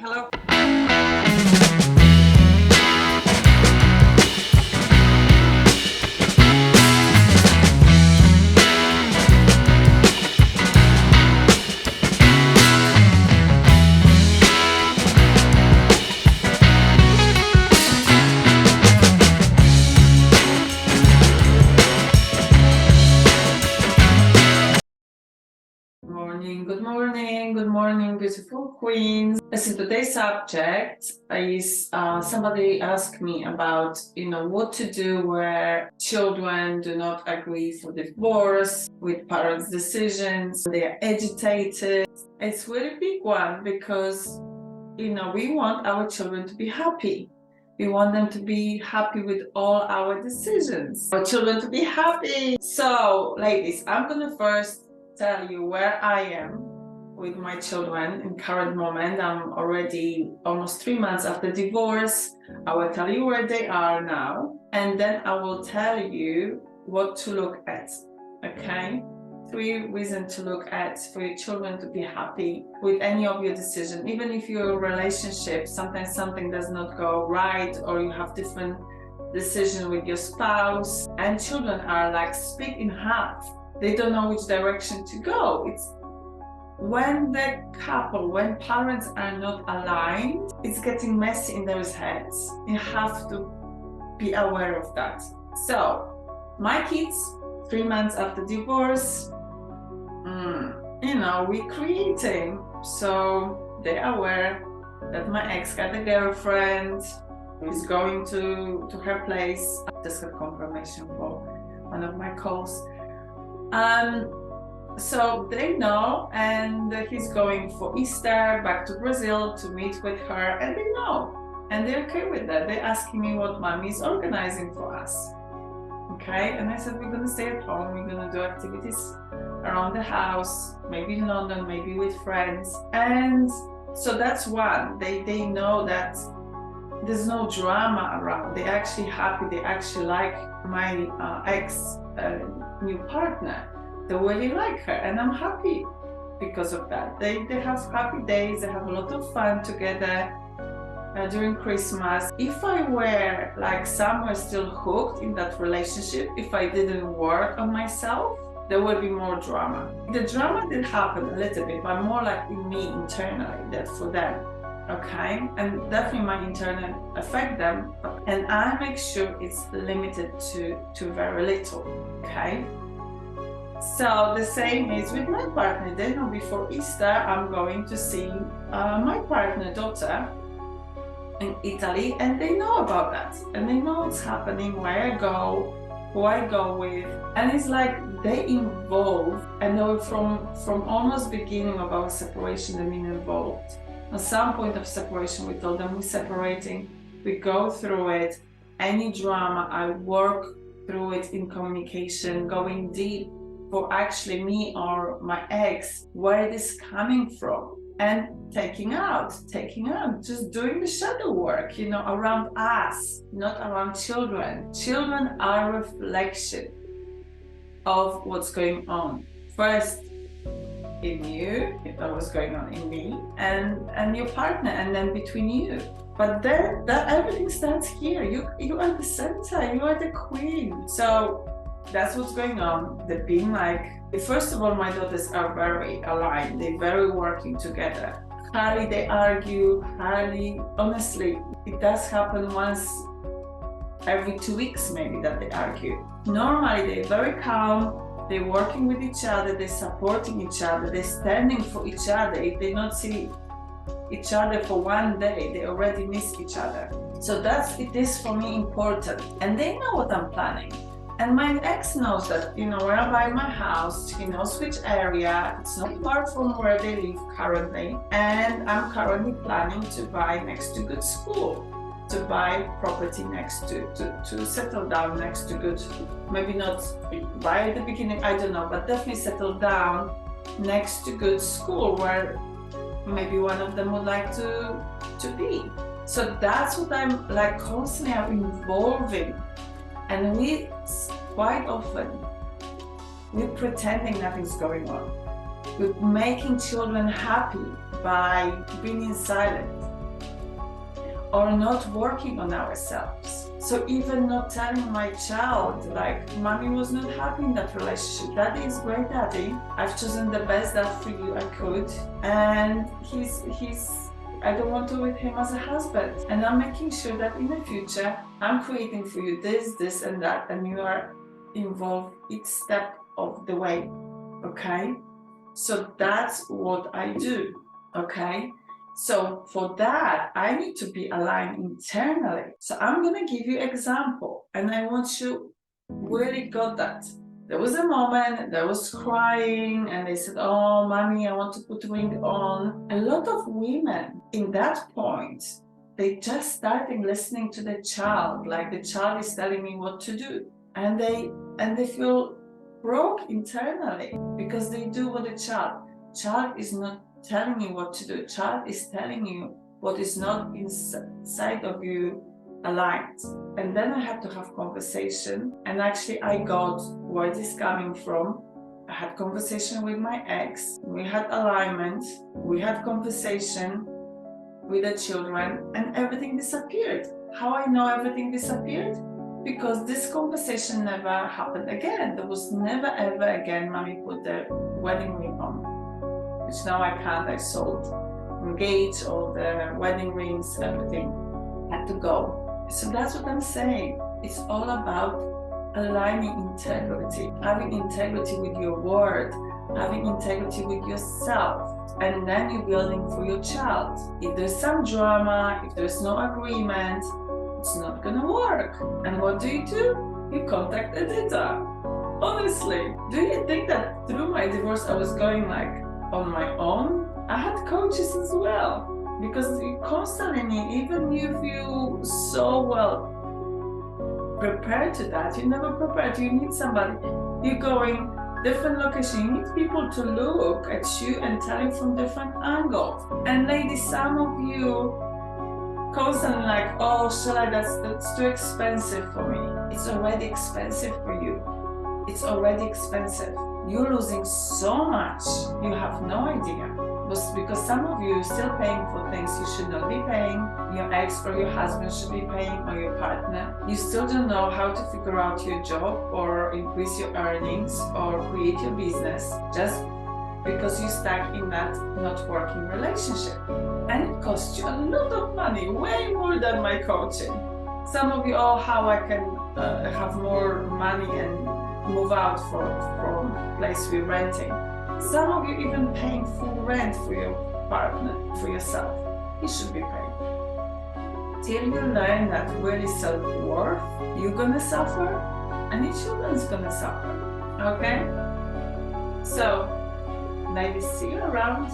Hello. Good morning, beautiful queens. Listen, today's subject is somebody asked me about, what to do where children do not agree for divorce with parents' decisions. They are agitated. It's a really big one because, we want our children to be happy. We want them to be happy with all our decisions. Our children to be happy. So, ladies, I'm gonna first tell you where I am with my children in current moment. I'm already almost 3 months after divorce. I will tell you where they are now, and then I will tell you what to look at. Okay? 3 reasons to look at for your children to be happy with any of your decisions. Even if your relationship, sometimes something does not go right, or you have different decisions with your spouse, and children are like split in half. They don't know which direction to go. It's when when parents are not aligned, it's getting messy in their heads. You have to be aware of that. So, my kids, 3 months after divorce, we're creating. So, they're aware that my ex got a girlfriend, is going to her place. I just got confirmation for one of my calls. So they know, and he's going for Easter back to Brazil to meet with her, and they know, and they're okay with that. They're asking me what mommy is organizing for us. Okay, and I said we're gonna stay at home, we're gonna do activities around the house, maybe in London, maybe with friends. And so that's one. They know that there's no drama around. They're actually happy. They actually like my ex new partner the way they like her, and I'm happy because of that. They have happy days. They have a lot of fun together during Christmas. If I were like somewhere still hooked in that relationship, if I didn't work on myself, there would be more drama. The drama did happen a little bit, but more like in me internally than for them. Okay, and definitely my internal affect them, and I make sure it's limited to very little. Okay. So the same is with my partner. They know before Easter I'm going to see my partner daughter in Italy, and they know about that, and they know what's happening, where I go, who I go with, and it's like they involved, and they were from almost beginning of our separation. They've been involved. At some point of separation, we told them we're separating. We go through it. Any drama, I work through it in communication, going deep. For actually me or my ex, where it is coming from, and taking out, just doing the shadow work, around us, not around children. Children are a reflection of what's going on. First in you, that was going on in me, and your partner, and then between you. But then that everything starts here. You are the center, you are the queen. So that's what's going on. They've been like, first of all, my daughters are very aligned. They're very working together. Hardly they argue, honestly, it does happen once every 2 weeks maybe that they argue. Normally they're very calm, they're working with each other, they're supporting each other, they're standing for each other. If they not see each other for one day, they already miss each other. So it is for me important. And they know what I'm planning. And my ex knows that, where I buy my house, he knows which area, it's not far from where they live currently. And I'm currently planning to buy next to good school, to buy property next to settle down next to good, maybe not right at the beginning, I don't know, but definitely settle down next to good school where maybe one of them would like to be. So that's what I'm like constantly involving. And we quite often, we're pretending nothing's going on. We're making children happy by being silent. or not working on ourselves. So even not telling my child, like, mommy was not happy in that relationship. Daddy is great, daddy. I've chosen the best dad for you I could. And I don't want to with him as a husband. And I'm making sure that in the future, I'm creating for you this, and that, and you are involved each step of the way, okay? So that's what I do, okay? So for that, I need to be aligned internally. So I'm gonna give you example, and I want you really got that. There was a moment, there was crying, and they said, oh, mommy, I want to put ring on. A lot of women in that point, they just starting listening to the child, like the child is telling me what to do. And they feel broke internally because they do what the child is not telling you what to do. Child is telling you what is not inside of you aligned. And then I had to have conversation, and actually I got where this is coming from. I had conversation with my ex, we had alignment, we had conversation with the children, and everything disappeared. How I know everything disappeared? Because this conversation never happened again. There was never ever again, mommy put the wedding ring on, which now I can't. I sold, engaged, all the wedding rings, everything had to go. So that's what I'm saying. It's all about aligning integrity, having integrity with your word, having integrity with yourself, and then you're building for your child. If there's some drama, if there's no agreement, it's not gonna work. And what do? You contact editor. Honestly, do you think that through my divorce I was going like on my own? I had coaches as well, because you constantly need, even if you so well prepared to that, you never prepared. You need somebody. You're going different location. You need people to look at you and tell you from different angles. And ladies, some of you constantly like, oh, that's too expensive for me. It's already expensive for you. It's already expensive. You're losing so much. You have no idea. Because some of you are still paying for things you should not be paying. Your ex or your husband should be paying, or your partner. You still don't know how to figure out your job or increase your earnings or create your business, just because you're stuck in that not working relationship. And it costs you a lot of money, way more than my coaching. Some of you, oh, how I can have more money and move out from place we're renting. Some of you even paying full rent for your partner, for yourself. You should be paying. Till you learn that really self-worth, you're gonna suffer, and your children's gonna suffer. Okay? So, ladies, see you around.